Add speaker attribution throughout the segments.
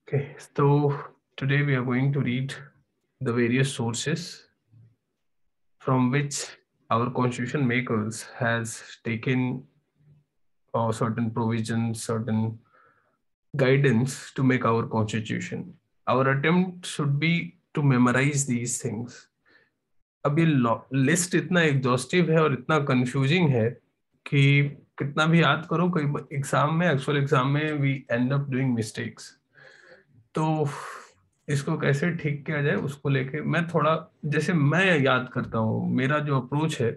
Speaker 1: Okay, so today we are going to read the various sources from which our constitution makers has taken certain provisions, certain guidance to make our constitution. Our attempt should be to memorize these things. अब ये list इतना exhaustive है और इतना confusing है कि कितना भी याद करो, कई एग्जाम में, एक्चुअल एग्जाम में we end up doing mistakes. तो इसको कैसे ठीक किया जाए उसको लेके मैं थोड़ा, जैसे मैं याद करता हूँ, मेरा जो अप्रोच है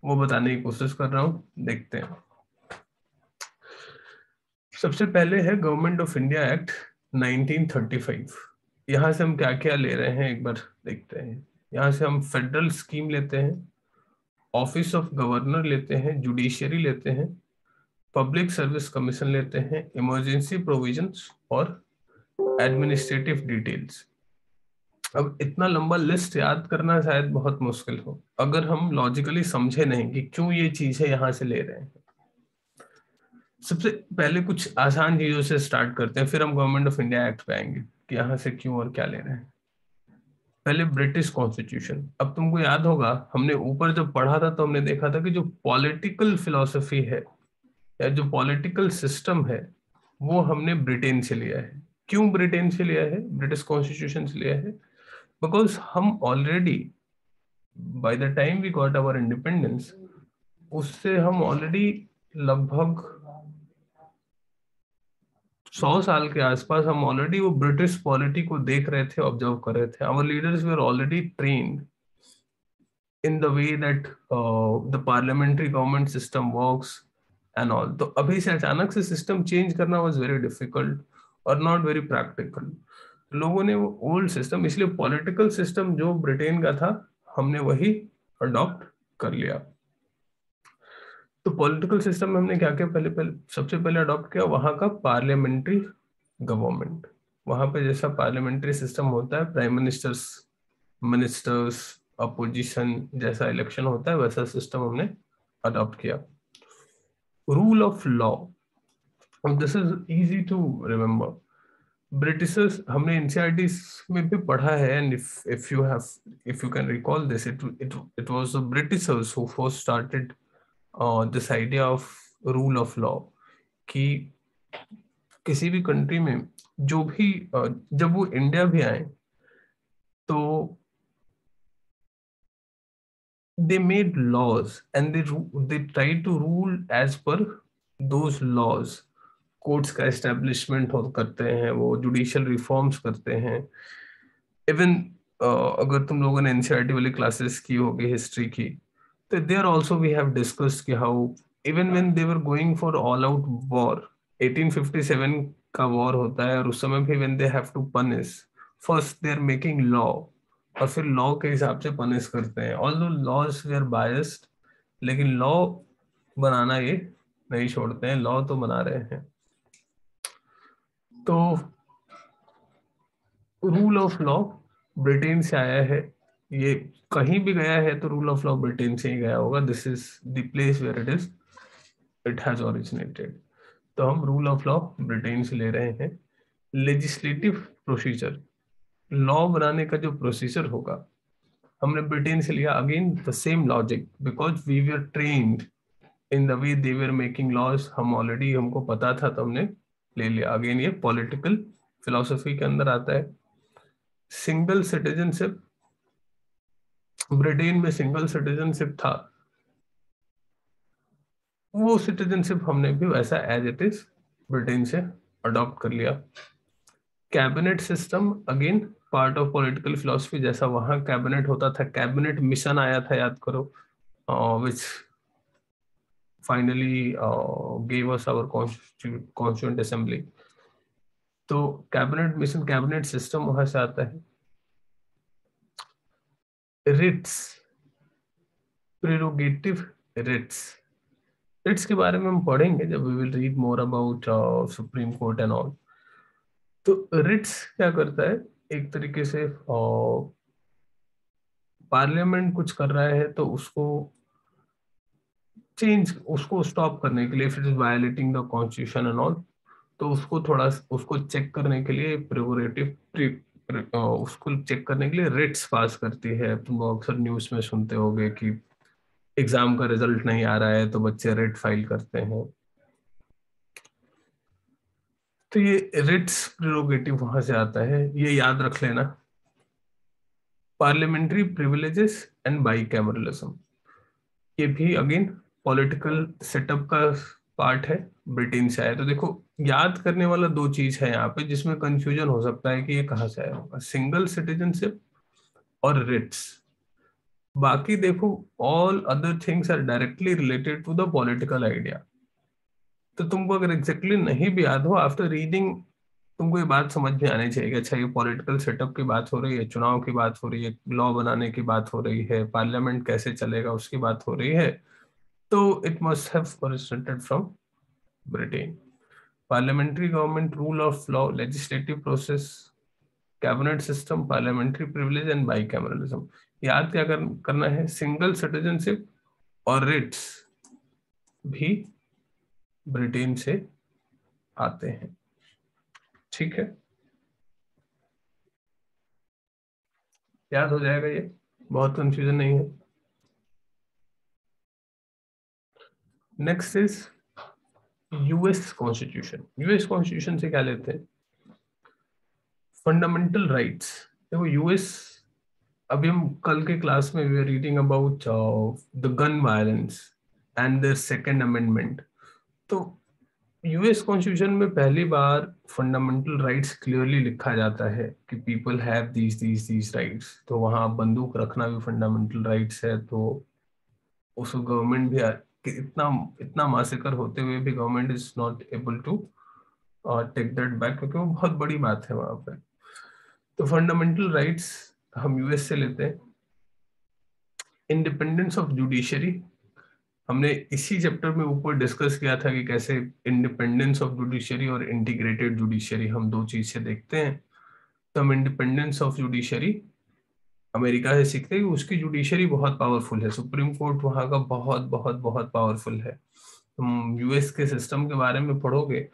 Speaker 1: वो बताने की कोशिश कर रहा हूँ। देखते हैं। सबसे पहले है गवर्नमेंट ऑफ इंडिया एक्ट 1935। यहाँ से हम क्या क्या ले रहे हैं एक बार देखते हैं। यहाँ से हम फेडरल स्कीम लेते हैं, ऑफिस ऑफ गवर्नर लेते हैं, जुडिशियरी लेते हैं, पब्लिक सर्विस कमीशन लेते हैं, इमरजेंसी प्रोविजंस और एडमिनिस्ट्रेटिव डिटेल्स। अब इतना लंबा लिस्ट याद करना शायद बहुत मुश्किल हो अगर हम लॉजिकली समझे नहीं कि क्यों ये चीजें यहाँ से ले रहे हैं। सबसे पहले कुछ आसान चीजों से स्टार्ट करते हैं, फिर हम गवर्नमेंट ऑफ इंडिया एक्ट पे आएंगे कि यहाँ से क्यों और क्या ले रहे हैं। पहले ब्रिटिश कॉन्स्टिट्यूशन। अब तुमको याद होगा हमने ऊपर जब पढ़ा था तो हमने देखा था कि जो पॉलिटिकल फिलॉसफी है या जो पॉलिटिकल सिस्टम है वो हमने ब्रिटेन से लिया है। क्यों ब्रिटेन से लिया है, ब्रिटिश कॉन्स्टिट्यूशन से लिया है? बिकॉज हम already by the time we got our independence, उससे हम ऑलरेडी लगभग 100 साल के आसपास हम ऑलरेडी वो ब्रिटिश पॉलिटी को देख रहे थे, ऑब्जर्व कर रहे थे। Our leaders were already trained in the way that the parliamentary government system works and all. तो अभी से अचानक से सिस्टम चेंज करना वाज वेरी डिफिकल्ट और नॉट वेरी प्रैक्टिकल। लोगों ने वो ओल्ड सिस्टम, इसलिए पॉलिटिकल सिस्टम जो ब्रिटेन का था हमने वही अडॉप्ट कर लिया। तो पॉलिटिकल सिस्टम में हमने क्या क्या पहले पहले सबसे पहले अडॉप्ट किया, वहां का पार्लियामेंट्री गवर्नमेंट। वहां पे जैसा पार्लियामेंट्री सिस्टम होता है, प्राइम मिनिस्टर्स, मिनिस्टर्स, अपोजिशन जैसा इलेक्शन होता है, वैसा सिस्टम हमने अडॉप्ट किया। Rule of law, this is easy to remember. Britishers, हमने एनसीईआरटी में भी पढ़ा है, and if you can recall this, it it was the Britishers who first started this idea of rule of law. कि किसी भी country में जो भी जब वो इंडिया भी आए तो they made laws and they tried to rule as per those laws। Courts का एस्टेब्लिशमेंट करते हैं, वो जुडिशियल रिफॉर्म्स करते हैं। इवन अगर तुम लोगों ने एनसीईआरटी वाली क्लासेस की होगी हिस्ट्री की, तो there also we have discussed कि how even when they were going for all out war, 1857 का वॉर होता है और उस समय भी when they have to punish, first they are making law और फिर लॉ के हिसाब से पनिश करते हैं। Although laws they are biased, लेकिन लॉ बनाना ये नहीं छोड़ते हैं, लॉ तो बना रहे हैं। तो रूल ऑफ लॉ ब्रिटेन से आया है। ये कहीं भी गया है तो रूल ऑफ लॉ ब्रिटेन से ही गया होगा। This is the place where it has originated. तो हम रूल ऑफ लॉ ब्रिटेन से ले रहे हैं। लेजिस्लेटिव प्रोसीजर, लॉ बनाने का जो प्रोसीजर होगा हमने ब्रिटेन से लिया। Again the same logic, because we were trained in the way they were making laws, हम ऑलरेडी, हमको पता था तो हमने ले लिया। अगेन ये पॉलिटिकल फिलोसफी के अंदर आता है। सिंगल सिटीजनशिप, ब्रिटेन में सिंगल सिटीजनशिप था, वो सिटीजनशिप हमने भी वैसा एज इट इज ब्रिटेन से अडॉप्ट कर लिया। Cabinet system, again part of political philosophy, जैसा वहां कैबिनेट होता था, कैबिनेट मिशन आया था, याद करो, which finally gave us our constituent assembly। तो कैबिनेट मिशन, कैबिनेट सिस्टम वहां से आता है। रिट्स, प्रेरोगेटिव रिट्स, रिट्स के बारे में हम पढ़ेंगे जब we will read more about supreme court and all. तो रिट्स क्या करता है, एक तरीके से पार्लियामेंट कुछ कर रहा है तो उसको चेंज, उसको स्टॉप करने के लिए, if it is violating the constitution and all, तो उसको थोड़ा उसको चेक करने के लिए उसको चेक करने के लिए रिट्स पास करती है। तुम लोग अक्सर न्यूज में सुनते होगे कि एग्जाम का रिजल्ट नहीं आ रहा है तो बच्चे रिट फाइल करते हैं। तो ये रिट्स प्रेरोगेटिव वहां से आता है, ये याद रख लेना। पार्लियामेंट्री प्रिविलेजेस एंड बाईकैमरलिज्म, ये भी अगेन पॉलिटिकल सेटअप का पार्ट है, ब्रिटेन से आया। तो देखो, याद करने वाला दो चीज है यहाँ पे जिसमें कंफ्यूजन हो सकता है कि ये कहाँ से आया होगा, सिंगल सिटीजनशिप और रिट्स। बाकी देखो, all other things are directly related to the political idea. तो तुमको अगर एग्जैक्टली नहीं भी याद हो, आफ्टर रीडिंग तुमको ये बात समझ में आनी चाहिए कि अच्छा, ये पॉलिटिकल सेटअप की बात हो रही है, चुनाव की बात हो रही है, लॉ बनाने की बात हो रही है, पार्लियामेंट कैसे चलेगा उसकी बात हो रही है। तो it must have originated from Britain. Parliamentary government, rule of law, legislative process, cabinet system, parliamentary privilege and bicameralism। याद क्या करना है, सिंगल सिटीजनशिप और रिट्स भी ब्रिटेन से आते हैं। ठीक है, याद हो जाएगा ये, बहुत कंफ्यूजन नहीं है। Next is US constitution. US constitution से क्या लेते हैं, फंडामेंटल राइट्स। देखो यूएस, अभी हम कल के क्लास में we are reading about the gun violence and the second amendment. तो यूएस कॉन्स्टिट्यूशन में पहली बार फंडामेंटल राइट्स क्लियरली लिखा जाता है कि पीपल हैव दीज राइट्स। तो वहाँ बंदूक रखना भी फंडामेंटल राइट्स है। तो उसको गवर्नमेंट भी कि इतना इतना मासेकर होते हुए भी government is not able to take that back, क्योंकि वो बहुत बड़ी बात है वहां पे। तो फंडामेंटल राइट्स हम यूएस से लेते हैं। इंडिपेंडेंस ऑफ जुडिशरी, हमने इसी चैप्टर में ऊपर डिस्कस किया था कि कैसे इंडिपेंडेंस ऑफ जुडिशरी और इंटीग्रेटेड जुडिशरी हम दो चीज से देखते हैं। तो हम इंडिपेंडेंस ऑफ जुडिशरी अमेरिका से सीखते हैं कि उसकी जुडिशरी बहुत पावरफुल है, सुप्रीम कोर्ट वहां का बहुत बहुत बहुत पावरफुल है। तुम यूएस के सिस्टम के बारे में पढ़ोगे,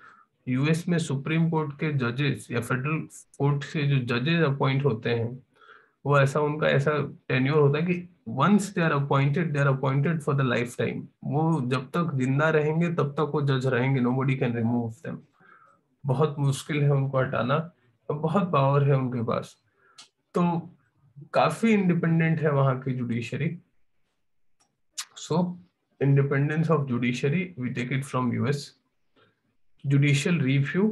Speaker 1: यूएस में सुप्रीम कोर्ट के जजेस या फेडरल कोर्ट से जो जजेस अपॉइंट होते हैं, वो ऐसा उनका ऐसा टेन्योर होता है कि once they are appointed for the lifetime. वो जब तक जिंदा रहेंगे तब तक वो जज रहेंगे, नोबडी कैन रिमूव देम। बहुत मुश्किल है उनको हटाना, तो बहुत पावर है उनके पास। तो काफी इंडिपेंडेंट है वहां की judiciary. So independence of judiciary we take it from US. Judicial review,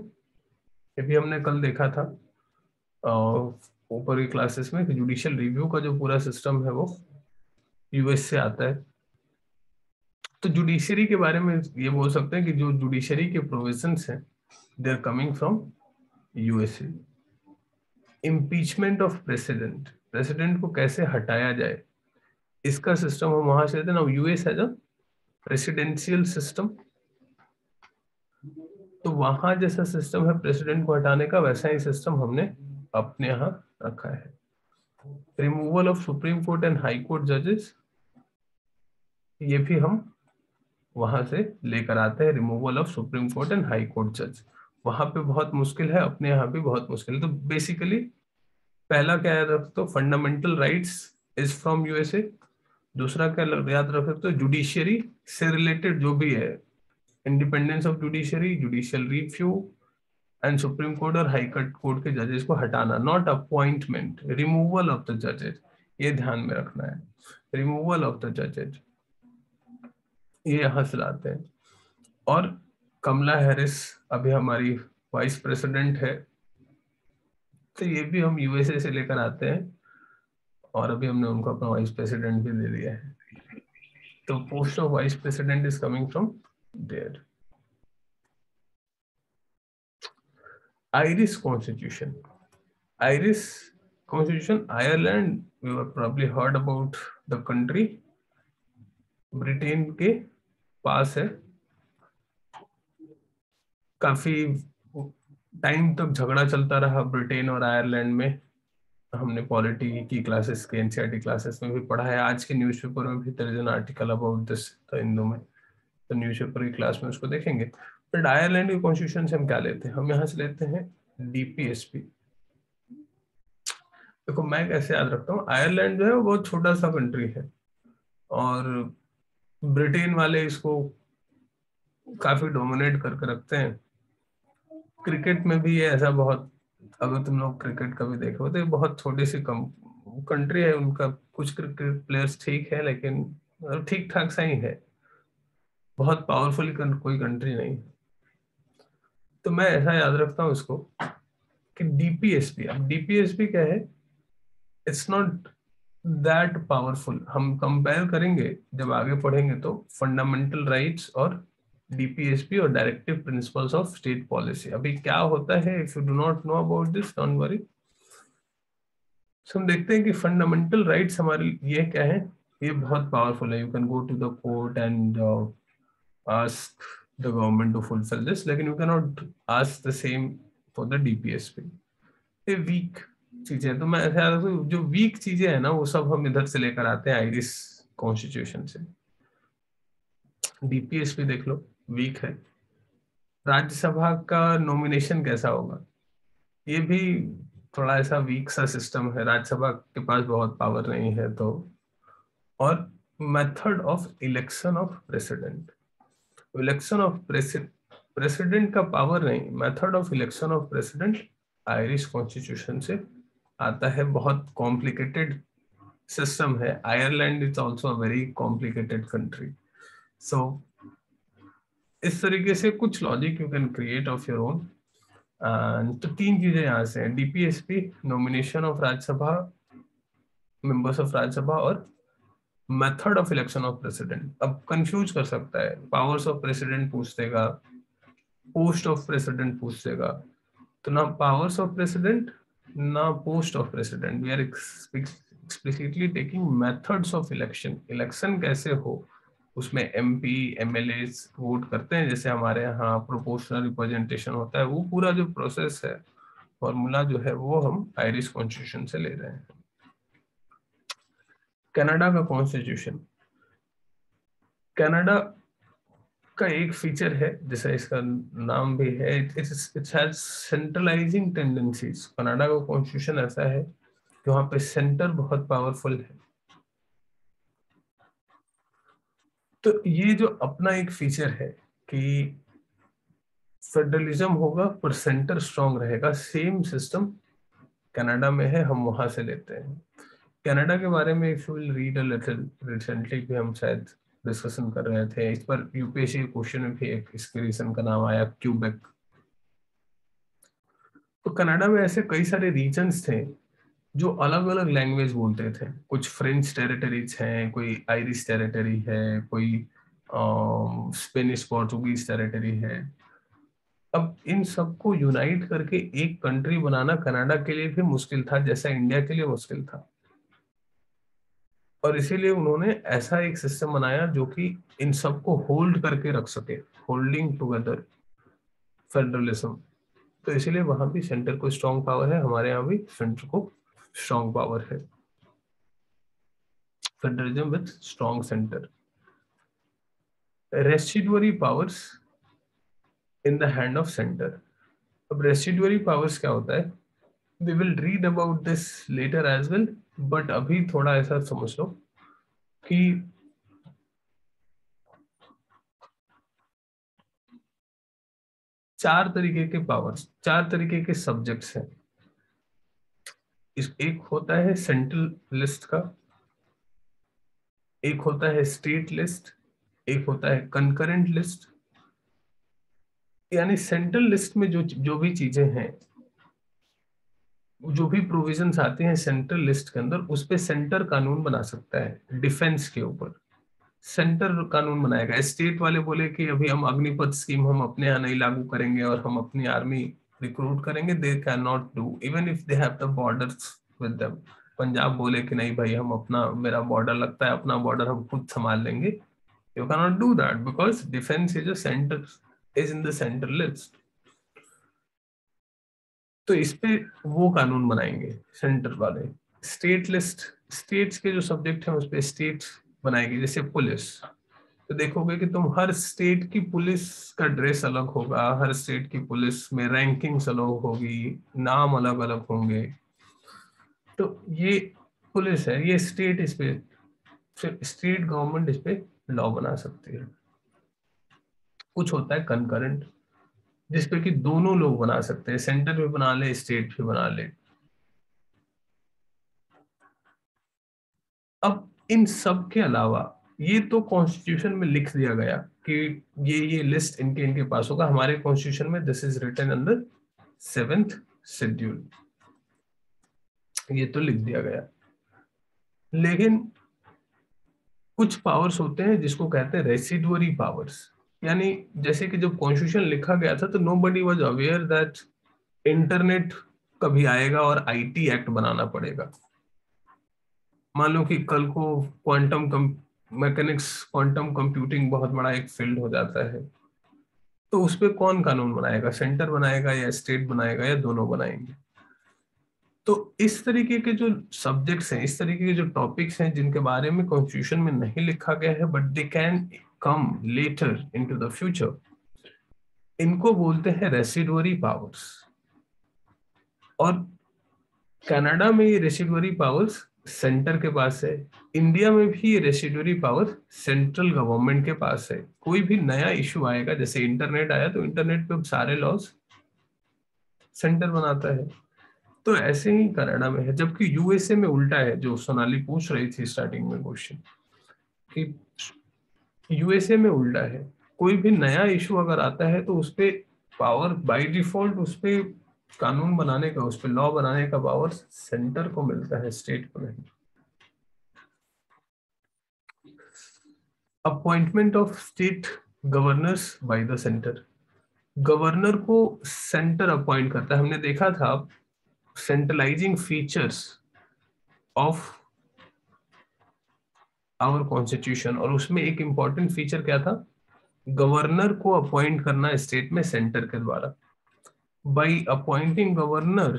Speaker 1: ये भी हमने कल देखा था ऊपर की क्लासेस में कि जुडिशियल रिव्यू का जो पूरा सिस्टम है वो यूएस से आता है। तो जुडिशरी के बारे में ये बोल सकते हैं कि जो जुडिशरी के प्रोविजंस हैं they are coming from USA. Impeachment of president, president को कैसे हटाया जाए, इसका सिस्टम हम वहां से लेते हैं ना। US has a presidential system, तो वहां जैसा सिस्टम है प्रेसिडेंट को हटाने का, वैसा ही सिस्टम हमने अपने यहाँ रखा है। Removal of supreme court and high court जजेस, ये भी हम वहां से लेकर आते हैं। Removal of supreme court and high court जज वहां पे बहुत मुश्किल है, अपने यहाँ भी बहुत मुश्किल है। तो बेसिकली पहला क्या याद रख सकते हो, fundamental rights is from USA. दूसरा क्या याद रख सकते हो, जुडिशियरी से रिलेटेड जो भी है, independence of judiciary, judicial review and supreme court और हाई कोर्ट के जजेस को हटाना, not appointment, removal of the जजेस, ये ध्यान में रखना है। रिमूवल ऑफ द जजेस ये यहाँ से लाते हैं। और कमला हैरिस अभी हमारी वाइस प्रेसिडेंट है, तो ये भी हम यूएसए से लेकर आते हैं, और अभी हमने उनको अपना वाइस प्रेसिडेंट भी दे दिया है। तो post of vice president is coming from there. Irish constitution, Irish constitution Ireland, you have probably heard about the country, Britain के पास है। काफी टाइम तक झगड़ा चलता रहा ब्रिटेन और आयरलैंड में। हमने पॉलिटी की क्लासेस के एनसीईआरटी क्लासेस में भी पढ़ा है, आज के न्यूज़पेपर में भी there is an article about this the Hindu में, तो न्यूज़पेपर की क्लास में उसको देखेंगे। बट आयरलैंड के कॉन्स्टिट्यूशन से हम क्या लेते हैं, हम यहाँ से लेते हैं डीपीएसपी। देखो मैं कैसे याद रखता हूँ, आयरलैंड जो है वो बहुत छोटा सा कंट्री है, और ब्रिटेन वाले इसको काफी डोमिनेट करके रखते हैं। क्रिकेट में भी ये ऐसा बहुत, अगर तुम लोग क्रिकेट कभी देखो तो ये बहुत छोटी सी कम कंट्री है उनका। कुछ क्रिकेट प्लेयर्स ठीक है, लेकिन ठीक ठाक सा ही है, बहुत पावरफुल कोई कंट्री नहीं। तो मैं ऐसा याद रखता हूँ इसको कि डीपीएसपी, अब डीपीएसपी क्या है, इट्स नॉट दैट पावरफुल। हम कंपेयर करेंगे जब आगे पढ़ेंगे तो फंडामेंटल राइट्स और डीपीएसपी और directive principles of state policy. अभी क्या होता है, if you do not know about this don't worry. हम देखते हैं कि फंडामेंटल राइट्स हमारे ये क्या है, ये बहुत पावरफुल है। You can go to the court and ask the government to fulfil this, लेकिन you can not ask the same for the DPSP. ये वीक चीजें, तो मैं ऐसा जो वीक चीजें है ना वो सब हम इधर से लेकर आते हैं आयरिश कॉन्स्टिट्यूशन से। डीपीएसपी देख लो, वीक है। राज्यसभा का नॉमिनेशन कैसा होगा, ये भी थोड़ा ऐसा वीक सा सिस्टम है, राज्यसभा के पास बहुत पावर नहीं है तो। और method of election of president, election of president का पावर नहीं, method of election of president Irish constitution से आता है। बहुत कॉम्प्लिकेटेड सिस्टम है, Ireland is also a very complicated country. So इस तरीके से कुछ logic you can create of your own. तो तीन चीजें यहाँ से हैं, DPSP, nomination of Rajya Sabha, members of Rajya Sabha, और method of election of president. अब कंफ्यूज कर सकता है, पावर्स ऑफ प्रेसिडेंट पूछ देगा, पोस्ट ऑफ प्रेसिडेंट पूछ देगा। तो ना पावर्स ऑफ प्रेसिडेंट ना post of president, we are explicitly taking methods of election. Election कैसे हो, उसमें एमपी एमएलए वोट करते हैं जैसे हमारे यहाँ प्रोपोर्शनल रिप्रेजेंटेशन होता है, वो पूरा जो प्रोसेस है, फॉर्मूला जो है, वो हम आयरिश कॉन्स्टिट्यूशन से ले रहे हैं। कनाडा का कॉन्स्टिट्यूशन, कनाडा का एक फीचर है, जैसे इसका नाम भी है, it has centralising tendencies. Canada का कॉन्स्टिट्यूशन ऐसा है कि वहां पे सेंटर बहुत पावरफुल है। तो ये जो अपना एक फीचर है कि फेडरलिज्म होगा पर सेंटर स्ट्रांग रहेगा, सेम सिस्टम कनाडा में है, हम वहां से लेते हैं। कनाडा के बारे में if you will read a little, recently भी हम शायद डिस्कशन कर रहे थे इस पर, यूपीएससी क्वेश्चन में भी एक इसके रीजन का नाम आया, क्यूबेक। तो कनाडा में ऐसे कई सारे रीजन्स थे जो अलग अलग लैंग्वेज बोलते थे। कुछ फ्रेंच टेरिटरीज हैं, कोई आयरिश टेरिटरी है, कोई स्पेनिश पोर्चुगीज टेरिटरी है। अब इन सबको यूनाइट करके एक कंट्री बनाना कनाडा के लिए भी मुश्किल था, जैसा इंडिया के लिए मुश्किल था। और इसीलिए उन्होंने ऐसा एक सिस्टम बनाया जो कि इन सबको होल्ड करके रख सके, होल्डिंग टुगेदर फेडरलिज्म। तो इसीलिए वहां भी सेंटर को स्ट्रॉन्ग पावर है, हमारे यहाँ भी सेंटर को स्ट्रॉन्ग पावर है। Federalism with strong centre. Residuary powers in the hand of centre. अब रेसिडुअरी पावर्स क्या होता है, we will read about this later as well, but अभी थोड़ा ऐसा समझ लो कि चार तरीके के पावर्स, चार तरीके के सब्जेक्ट्स हैं। इस एक होता है सेंट्रल लिस्ट का, एक होता है स्टेट लिस्ट, एक होता है कंकरेंट लिस्ट। यानी सेंट्रल लिस्ट में जो जो भी चीजें हैं, जो भी प्रोविजंस आते हैं सेंट्रल लिस्ट के अंदर, उस पे सेंटर कानून बना सकता है। डिफेंस के ऊपर सेंटर कानून बनाएगा। स्टेट वाले बोले कि अभी हम अग्निपथ स्कीम हम अपने यहाँ नहीं लागू करेंगे और हम अपनी आर्मी रिक्रूट करेंगे, they can not do even if they have the borders with them. Punjab बोले कि नहीं भाई, हम अपना, मेरा बॉर्डर लगता है, अपना बॉर्डर हम खुद संभाल लेंगे, you can not do that because defence is a centre, is in the centre list. तो इस पे वो कानून बनाएंगे सेंटर वाले। स्टेट लिस्ट, स्टेट्स के जो सब्जेक्ट हैं उस पे स्टेट बनाएगी, जैसे पुलिस। तो देखोगे कि तुम हर स्टेट की पुलिस का ड्रेस अलग होगा, हर स्टेट की पुलिस में रैंकिंग्स अलग होगी, नाम अलग अलग होंगे। तो ये पुलिस है, ये स्टेट इस पे, फिर स्टेट गवर्नमेंट इस पे लॉ बना सकती है। कुछ होता है कंकरेंट, जिसपे कि दोनों लोग बना सकते हैं, सेंटर भी बना ले स्टेट भी बना ले। अब इन सब के अलावा ये तो कॉन्स्टिट्यूशन में लिख दिया गया कि ये लिस्ट इनके इनके पास होगा, हमारे कॉन्स्टिट्यूशन में this is written under 7th schedule, ये तो लिख दिया गया। लेकिन कुछ पावर्स होते हैं जिसको कहते हैं रेसिडुअरी पावर्स, यानी जैसे कि जब कॉन्स्टिट्यूशन लिखा गया था तो nobody was aware that internet कभी आएगा और आईटी एक्ट बनाना पड़ेगा। मान लो कि कल को क्वांटम मैकेनिक्स, क्वांटम कंप्यूटिंग बहुत बड़ा एक फील्ड हो जाता है, तो उस पर कौन कानून बनाएगा, सेंटर बनाएगा या स्टेट बनाएगा या दोनों बनाएंगे। तो इस तरीके के जो सब्जेक्ट्स हैं, इस तरीके के जो टॉपिक्स हैं जिनके बारे में कॉन्स्टिट्यूशन में नहीं लिखा गया है but they can come later into the future, इनको बोलते हैं रेसिडुअरी पावर्स। और कनाडा में ये रेसिडुअरी पावर्स सेंटर के पास है, इंडिया में भी ये रेसिडुअरी पावर सेंट्रल गवर्नमेंट के पास है। कोई भी नया इशू आएगा, जैसे इंटरनेट आया तो इंटरनेट पे अब सारे लॉज सेंटर बनाता है, तो ऐसे ही कनाडा में है। जबकि यूएसए में उल्टा है, जो सोनाली पूछ रही थी स्टार्टिंग में क्वेश्चन, कि यूएसए में उल्टा है, कोई भी नया इशू अगर आता है तो उस पे पावर बाय डिफॉल्ट, उस पे कानून बनाने का, उस पे लॉ बनाने का पावर सेंटर को मिलता है, स्टेट को नहीं। Appointment of state governors by the centre, governor को सेंटर अपॉइंट करता है। हमने देखा था centralising features of our constitution, और उसमें एक इंपॉर्टेंट फीचर क्या था, गवर्नर को अपॉइंट करना स्टेट में सेंटर के द्वारा। By appointing governor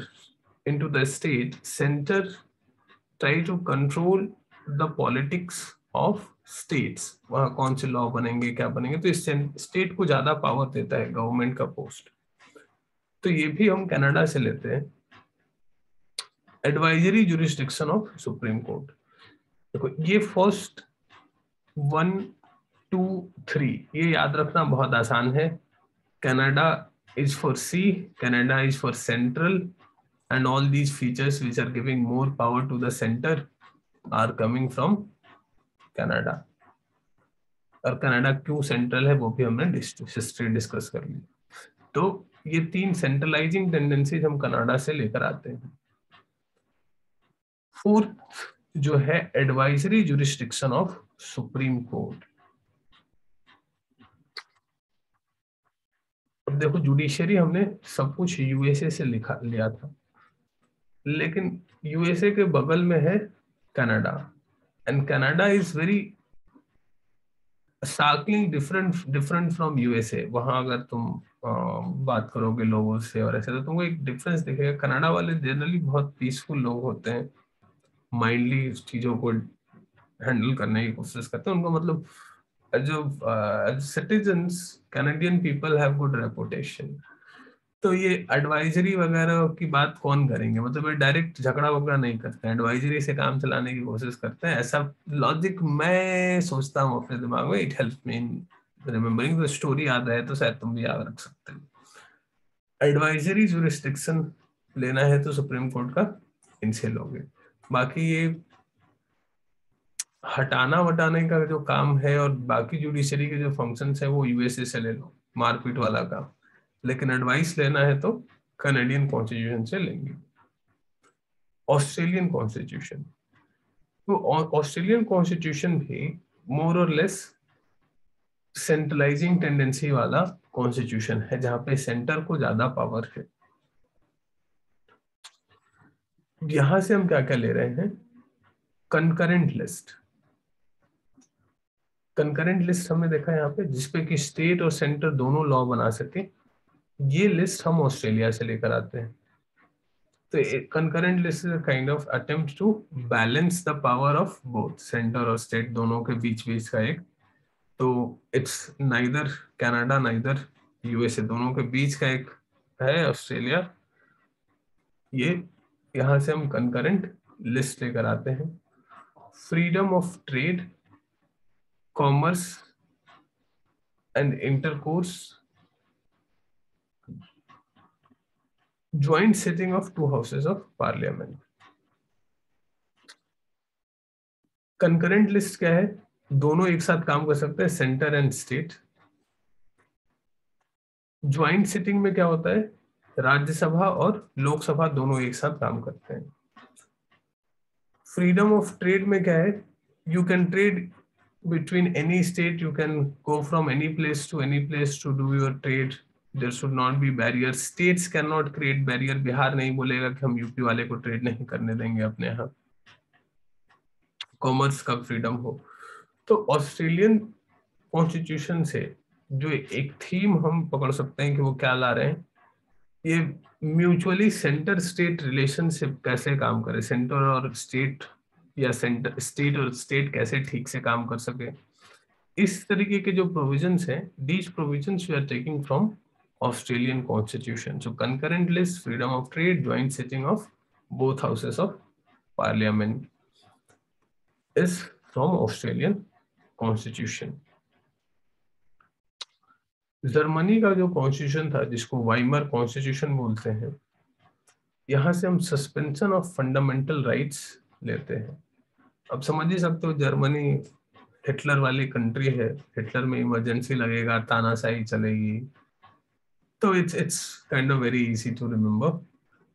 Speaker 1: into the state, centre try to control the politics of states, वहां कौन से लॉ बनेंगे क्या बनेंगे, तो इस स्टेट को ज्यादा पावर देता है गवर्नमेंट का पोस्ट। तो ये भी हम कनाडा से लेते हैं। Advisory jurisdiction of supreme court, देखो ये फर्स्ट 1 2 3 ये याद रखना बहुत आसान है। Canada is for C, Canada is for central, and all these features which are giving more power to the center are coming from Canada। और कनाडा क्यों सेंट्रल है वो भी हमने हिस्ट्री डिस्कस कर ली। तो ये 3 सेंट्रलाइजिंग टेंडेंसीज हम कनाडा से लेकर आते हैं। फोर्थ जो है advisory jurisdiction of supreme court. अब देखो जुडिशरी हमने सब कुछ यूएसए से लिखा लिया था, लेकिन यूएसए के बगल में है Canada, and Canada is very starkly different from USA. वहां अगर तुम बात करोगे लोगों से और ऐसे, तो तुमको एक डिफरेंस दिखेगा। कनाडा वाले जनरली बहुत पीसफुल लोग होते हैं, माइंडली चीजों को हैंडल करने की कोशिश करते हैं। उनको मतलब जो citizens, Canadian people have good reputation. तो ये एडवाइजरी वगैरह की बात कौन करेंगे, मतलब ये डायरेक्ट झगड़ा वगड़ा नहीं करते हैं, एडवाइजरी से काम चलाने की कोशिश करते हैं, ऐसा लॉजिक मैं सोचता हूँ अपने दिमाग में। It help me in remembering the story, याद है तो शायद तुम भी याद रख सकते हो। एडवाइजरी जुरिस्डिक्शन लेना है तो सुप्रीम कोर्ट का इनसे लोगे। बाकी ये हटाना वटाने का जो काम है और बाकी जुडिशरी के जो फंक्शंस है वो यूएसए से ले लो, मारपीट वाला काम। लेकिन एडवाइस लेना है तो कनेडियन कॉन्स्टिट्यूशन से लेंगे। ऑस्ट्रेलियन कॉन्स्टिट्यूशन, तो ऑस्ट्रेलियन कॉन्स्टिट्यूशन भी मोर और लेस सेंट्रलाइजिंग टेंडेंसी वाला कॉन्स्टिट्यूशन है, जहां पे सेंटर को ज्यादा पावर है। यहां से हम क्या क्या ले रहे हैं, कंकरेंट लिस्ट। कंकरेंट लिस्ट हमने देखा यहाँ पे, जिसपे कि स्टेट और सेंटर दोनों लॉ बना सके, ये लिस्ट हम ऑस्ट्रेलिया से लेकर आते हैं। तो concurrent list is kind of attempt to balance the power of both centre और स्टेट, दोनों के बीच बीच का एक तो it's neither Canada neither USA, दोनों के बीच का एक है ऑस्ट्रेलिया। ये यहां से हम कंकरेंट लिस्ट लेकर आते हैं। Freedom of trade, commerce and intercourse, joint sitting of to houses of parliament. Concurrent list क्या है? दोनों एक साथ काम कर सकते हैं, centre and state. Joint sitting में क्या होता है? राज्यसभा और लोकसभा दोनों एक साथ काम करते हैं। फ्रीडम ऑफ ट्रेड में क्या है? You can trade between any state, you can go from any place to any place to do your trade, there should not be barrier, states can not create barrier. Bihar नहीं बोलेगा कि हम UP वाले को trade नहीं करने देंगे अपने यहाँ। कॉमर्स का फ्रीडम हो। तो ऑस्ट्रेलियन कॉन्स्टिट्यूशन से जो एक थीम हम पकड़ सकते हैं कि वो क्या ला रहे हैं, ये म्यूचुअली सेंटर स्टेट रिलेशनशिप कैसे काम करे, सेंटर और स्टेट या सेंटर स्टेट और स्टेट कैसे ठीक से काम कर सके, इस तरीके के जो प्रोविजंस हैं, these provisions we are taking from Australian constitution. So concurrent list, freedom of trade, joint sitting of both houses of parliament is from Australian constitution. Germany का जो कॉन्स्टिट्यूशन था, जिसको वाइमर कॉन्स्टिट्यूशन बोलते हैं, यहां से हम सस्पेंशन ऑफ फंडामेंटल राइट्स लेते हैं। अब समझ ही सकते हो, जर्मनी हिटलर वाली कंट्री है, हिटलर में इमरजेंसी लगेगा, तानाशाही चलेगी, तो it's kind of very easy to remember.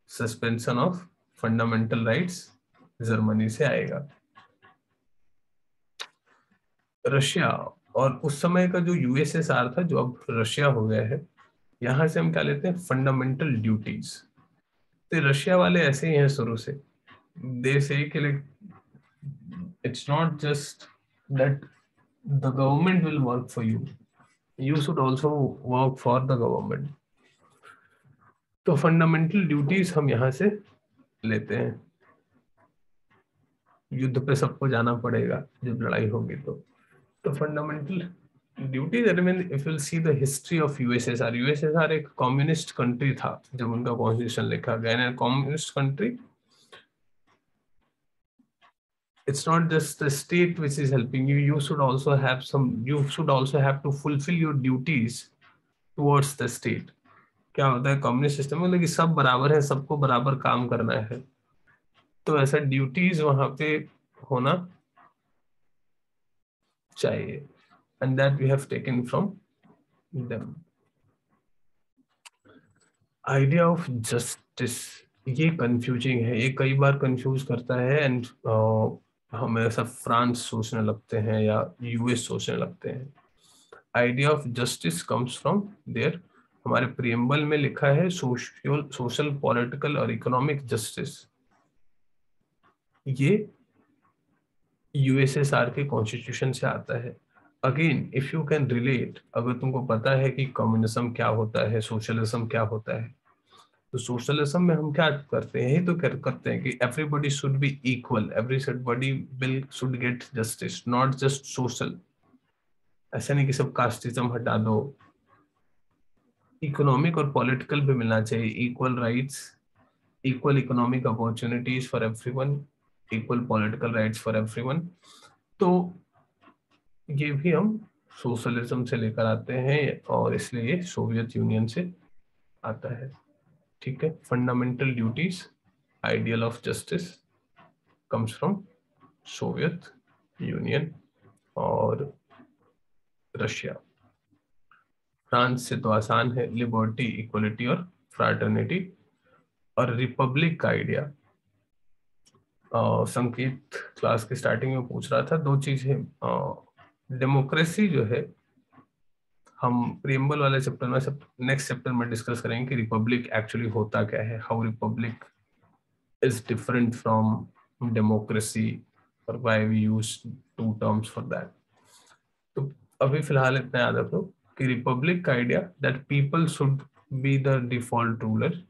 Speaker 1: Suspension of fundamental rights Germany से आएगा। रशिया और उस समय का जो यूएसएसआर था, जो अब रशिया हो गया है, यहां से हम क्या लेते हैं? Fundamental duties. तो रशिया वाले ऐसे ही हैं शुरू से, दे से कि it's not just that the government will work for you, you should also work for the government। तो फंडामेंटल ड्यूटीज हम यहां से लेते हैं। युद्ध पे सबको जाना पड़ेगा जब लड़ाई होगी तो fundamental duties. I mean if will see the history of USSR, USSR एक कम्युनिस्ट कंट्री था जब उनका कॉन्स्टिट्यूशन लिखा गया। Communist country, it's not just the state which is helping you, you should also have to fulfill your duties towards the state। क्या होता है communist system में, लेकिन सब बराबर है, सबको बराबर काम करना है, तो ऐसा ड्यूटीज वहां पे होना चाहिए, and that we have taken from them. Idea of justice, ये कंफ्यूजिंग है, ये कई बार कंफ्यूज करता है, एंड हम ऐसा फ्रांस सोचने लगते हैं या यूएस सोचने लगते हैं। Idea of justice comes from there, हमारे प्रियम्बल में लिखा है सोशल पॉलिटिकल और इकोनॉमिक जस्टिस। ये यूएसएसआर के कॉन्स्टिट्यूशन से आता है। Again if you can relate, अगर तुमको पता है कि कम्युनिज्म क्या होता है, सोशलिज्म क्या होता है, तो सोशलिज्म में हम क्या करते हैं, तो करते हैं कि everybody should be equal, everybody will should get justice, not just social. ऐसा नहीं कि सब कास्टिज्म हटा दो, इकोनॉमिक और पॉलिटिकल भी मिलना चाहिए, equal rights, equal economic opportunities for everyone, equal political rights for everyone. तो ये भी हम सोशलिज्म से लेकर आते हैं, और इसलिए ये सोवियत यूनियन से आता है। ठीक है, fundamental duties, ideal of justice comes from Soviet union और रशिया। फ्रांस से तो आसान है, लिबर्टी, इक्वलिटी और फ्राटर्निटी। और रिपब्लिक का आइडिया संकेत क्लास के स्टार्टिंग में पूछ रहा था, दो चीजें। डेमोक्रेसी जो है, हम प्रियम्बल वाले चैप्टर में, नेक्स्ट चैप्टर में डिस्कस करेंगे कि रिपब्लिक एक्चुअली होता क्या है, how republic is different from democracy, और why we use two terms for that. तो अभी फिलहाल इतना याद रखो कि रिपब्लिक का idea that people should be the default ruler.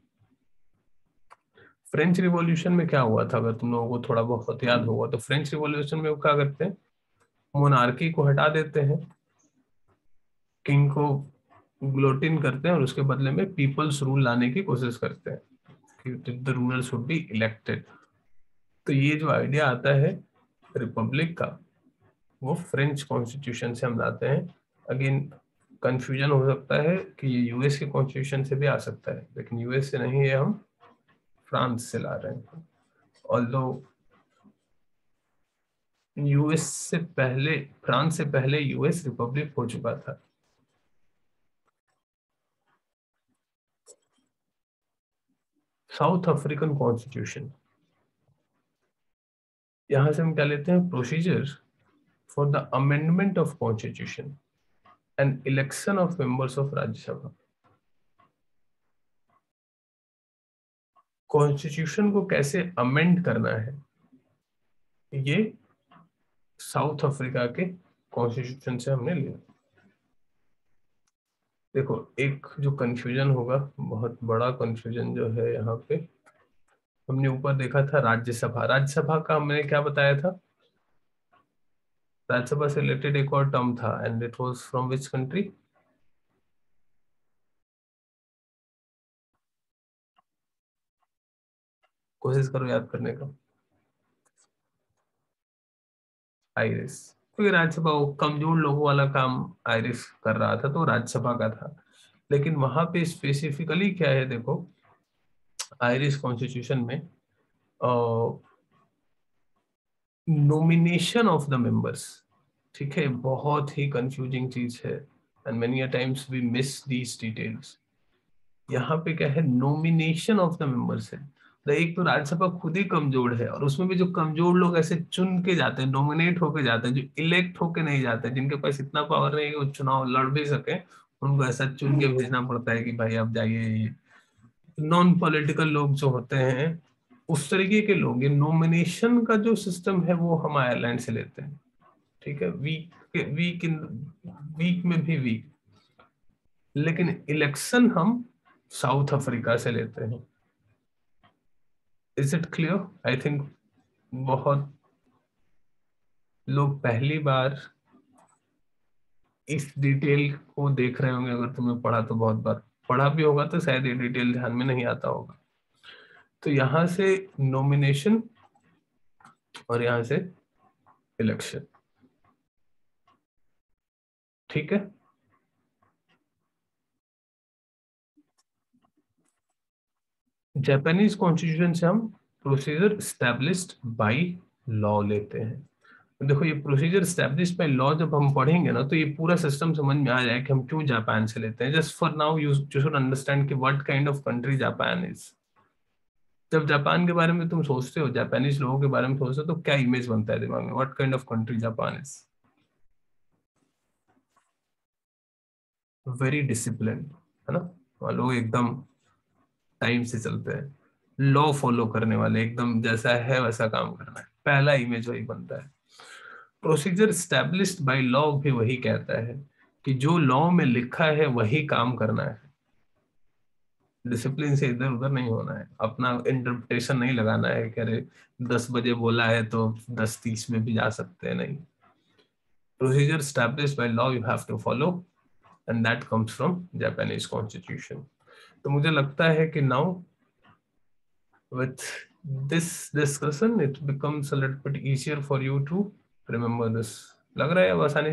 Speaker 1: French revolution में क्या हुआ था, अगर तुम लोगों को थोड़ा बहुत याद होगा, तो फ्रेंच रिवॉल्यूशन में वो क्या करते हैं, मोनार्की को हटा देते हैं, किंग को ग्लोटिन करते हैं और उसके बदले में पीपल्स रूल लाने की कोशिश करते हैं कि the ruler should be elected. तो ये जो आइडिया आता है रिपब्लिक का, वो फ्रेंच कॉन्स्टिट्यूशन से हम लाते हैं। अगेन कंफ्यूजन हो सकता है कि ये यूएस के कॉन्स्टिट्यूशन से भी आ सकता है, लेकिन यूएस से नहीं है, हम फ्रांस से ला रहे हैं। ऑल्दो यूएस से पहले, फ्रांस से पहले यूएस रिपब्लिक हो चुका था। साउथ अफ्रीकन कॉन्स्टिट्यूशन, यहां से हम क्या लेते हैं, procedure for the amendment of constitution and election of members of Rajya Sabha. Constitution को कैसे अमेंड करना है, ये साउथ अफ्रीका के कॉन्स्टिट्यूशन से हमने लिया। देखो एक जो कंफ्यूजन होगा, बहुत बड़ा कंफ्यूजन जो है यहाँ पे, हमने ऊपर देखा था राज्यसभा, राज्यसभा का हमने क्या बताया था, राज्यसभा से रिलेटेड एक और टर्म था, and it was from which country, कोशिश करो याद करने का। आयरिस, क्योंकि राज्यसभा वो कमजोर लोगों वाला काम आयरिस कर रहा था, तो राज्यसभा का था। लेकिन वहां पे स्पेसिफिकली क्या है देखो, आयरिश कॉन्स्टिट्यूशन में नॉमिनेशन ऑफ द मेंबर्स, ठीक है, बहुत ही कंफ्यूजिंग चीज है, and many a times we miss these details. यहाँ पे क्या है, नॉमिनेशन ऑफ द मेंबर्स है। तो एक तो राज्यसभा खुद ही कमजोर है, और उसमें भी जो कमजोर लोग ऐसे चुन के जाते हैं, नॉमिनेट होके जाते हैं, जो इलेक्ट होके नहीं जाते, जिनके पास इतना पावर नहीं है कि वो चुनाव लड़ भी सके, उनको ऐसा चुन के भेजना पड़ता है कि भाई आप जाइए। नॉन पॉलिटिकल लोग जो होते हैं, उस तरीके के लोग, ये नॉमिनेशन का जो सिस्टम है वो हम आयरलैंड से लेते हैं, ठीक है, वीक वीक इन वीक में भी वीक। लेकिन इलेक्शन हम साउथ अफ्रीका से लेते हैं। Is it clear? I think बहुत लोग पहली बार इस डिटेल को देख रहे होंगे, अगर तुमने पढ़ा तो बहुत बार पढ़ा भी होगा, तो शायद ये डिटेल ध्यान में नहीं आता होगा। तो यहां से नॉमिनेशन और यहां से इलेक्शन, ठीक है। जापानीज कॉन्स्टिट्यूशन से हम प्रोसीजर स्टैब्लिश्ड बाय लॉ लेते हैं। देखो ये प्रोसीजर स्टैब्लिश्ड बाय लॉ जब हम पढ़ेंगे ना, तो ये पूरा सिस्टम समझ में आ जाए कि हम क्यों जापान से लेते हैं। Just for now you should understand कि what kind of country Japan is. जब जापान के बारे में तुम सोचते हो, जापानीज लोगों के बारे में सोचते हो, तो क्या इमेज बनता है दिमाग में, what kind of country Japan is? Very discipline, है ना, वहाँ लोग एकदम टाइम से चलते हैं, लॉ फॉलो करने वाले, एकदम जैसा है वैसा काम करना है, पहला इमेज वही बनता है। प्रोसीजर स्टैब्लिश्ड बाय लॉ भी वही कहता है कि जो लॉ में लिखा है वही काम करना है। डिसिप्लिन से इधर उधर नहीं होना है, अपना इंटरप्रिटेशन नहीं लगाना है कि अरे 10 बजे बोला है तो 10:30 में भी जा सकते हैं, नहीं। Procedure established by law you have to follow, and that comes from Japanese constitution. तो मुझे लगता है कि now with this discussion it becomes a little bit easier for you to remember this। लग रहा है अब आसानी